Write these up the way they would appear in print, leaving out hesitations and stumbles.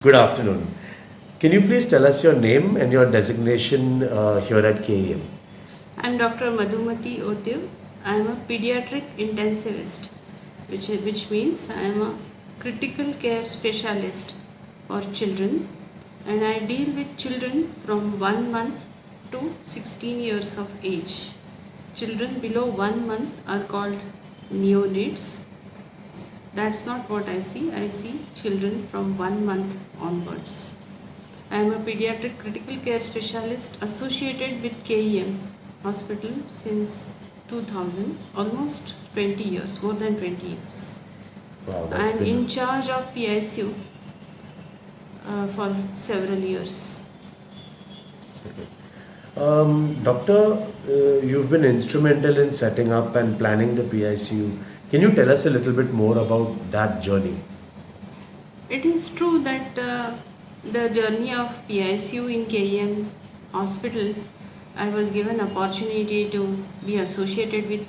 Good afternoon. Can you please tell us your name and your designation here at KEM? I'm Dr. Madhumati Otiv. I'm a pediatric intensivist, which means I'm a critical care specialist for children, and I deal with children from 1 month to 16 years of age. Children below 1 month are called neonates. That's not what I see. I see children from 1 month onwards. I am a pediatric critical care specialist associated with KEM Hospital since 2000, almost 20 years, more than 20 years. Wow, I that's am in been. charge of PICU for several years. Doctor, you've been instrumental in setting up and planning the PICU. Can you tell us a little bit more about that journey? It is true that the journey of PICU in KEM Hospital, I was given opportunity to be associated with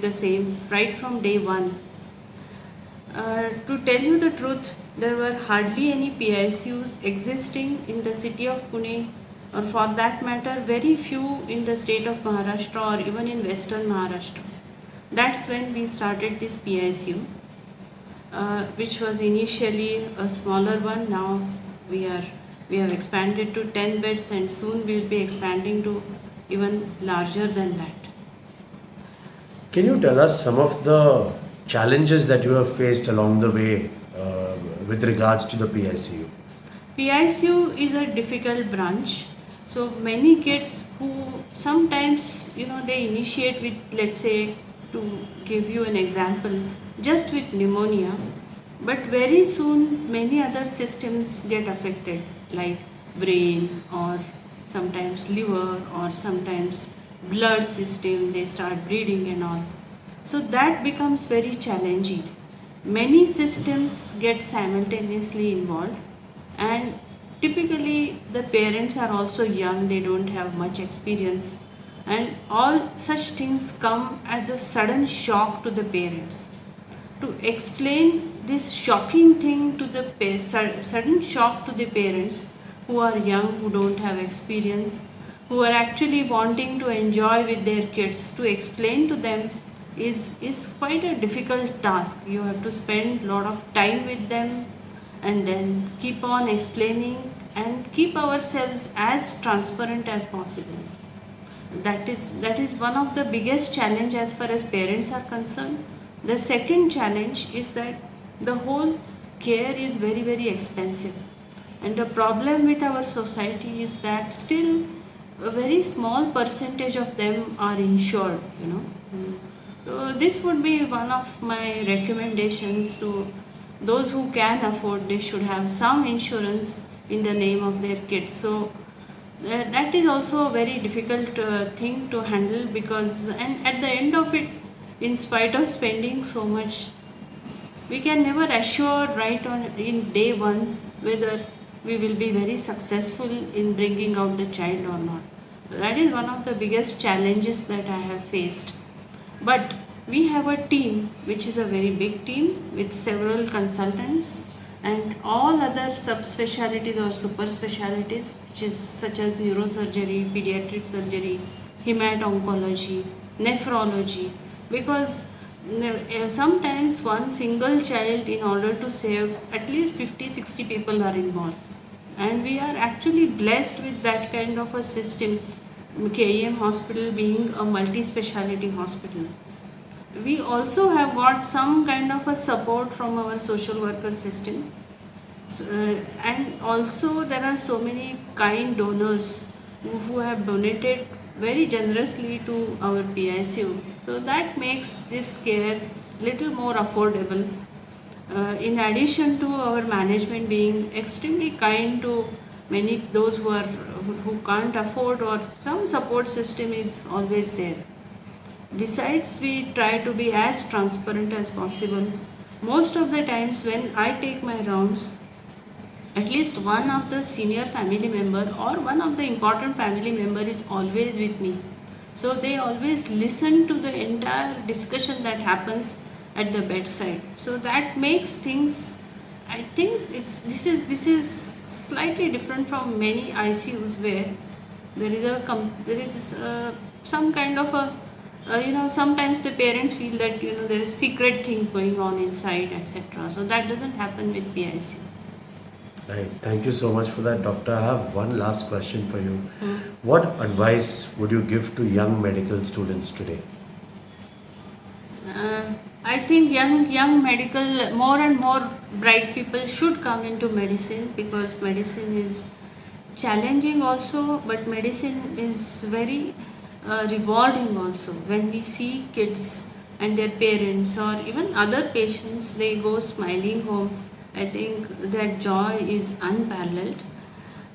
the same right from day one. To tell you the truth, there were hardly any PICUs existing in the city of Pune, or for that matter, very few in the state of Maharashtra or even in western Maharashtra. That's when we started this PICU, which was initially a smaller one. Now we have expanded to 10 beds, and soon we'll be expanding to even larger than that. Can you tell us some of the challenges that you have faced along the way with regards to the PICU? PICU is a difficult branch. So many kids who sometimes, they initiate with, let's say, to give you an example, just with pneumonia, but very soon many other systems get affected, like brain or sometimes liver or sometimes blood system, they start bleeding and all. So that becomes very challenging. Many systems get simultaneously involved, and typically the parents are also young, they don't have much experience, and all such things come as a sudden shock to the parents. To explain this shocking thing to the sudden shock to the parents who are young, who don't have experience, who are actually wanting to enjoy with their kids, to explain to them is quite a difficult task. You have to spend a lot of time with them and then keep on explaining and keep ourselves as transparent as possible. That is one of the biggest challenge as far as parents are concerned. The second challenge is that the whole care is very, very expensive, and the problem with our society is that still a very small percentage of them are insured. So this would be one of my recommendations to those who can afford. They should have some insurance in the name of their kids. So that is also a very difficult thing to handle, because and at the end of it, in spite of spending so much, we can never assure right on in day one whether we will be very successful in bringing out the child or not. That is one of the biggest challenges that I have faced. But we have a team which is a very big team with several consultants and all other subspecialties or super specialties, which is such as neurosurgery, pediatric surgery, hemat-oncology, nephrology, because sometimes one single child, in order to save at least 50-60 people, are involved, and we are actually blessed with that kind of a system. KEM hospital being a multi-speciality hospital, we also have got some kind of a support from our social worker system. So, and also there are so many kind donors who have donated very generously to our PICU. So that makes this care little more affordable. In addition to our management being extremely kind to many those who can't afford, or some support system is always there. Besides, we try to be as transparent as possible. Most of the times when I take my rounds, at least one of the senior family member or one of the important family member is always with me. So they always listen to the entire discussion that happens at the bedside. So that makes things I think this is slightly different from many ICUs where there is some kind of a sometimes the parents feel that there is secret things going on inside, etc. So that doesn't happen with PICU. Right. Thank you so much for that, doctor. I have one last question for you. Mm. What advice would you give to young medical students today? I think young medical, more and more bright people should come into medicine, because medicine is challenging also, but medicine is very rewarding also. When we see kids and their parents or even other patients, they go smiling home, I think that joy is unparalleled.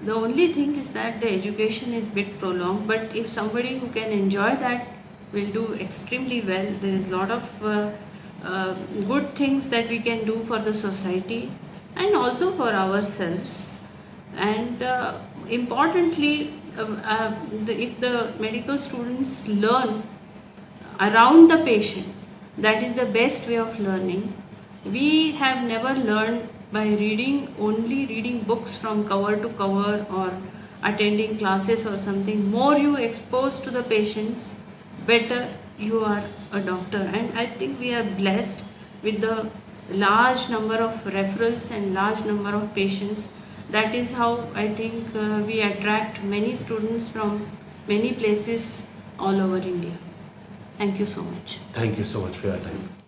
The only thing is that the education is bit prolonged, but if somebody who can enjoy that will do extremely well. There is a lot of good things that we can do for the society and also for ourselves. And importantly, if the medical students learn around the patient, that is the best way of learning. We have never learned by only reading books from cover to cover or attending classes or something. More you expose to the patients, better you are a doctor. And I think we are blessed with the large number of referrals and large number of patients. That is how I think we attract many students from many places all over India. Thank you so much. Thank you so much for your time.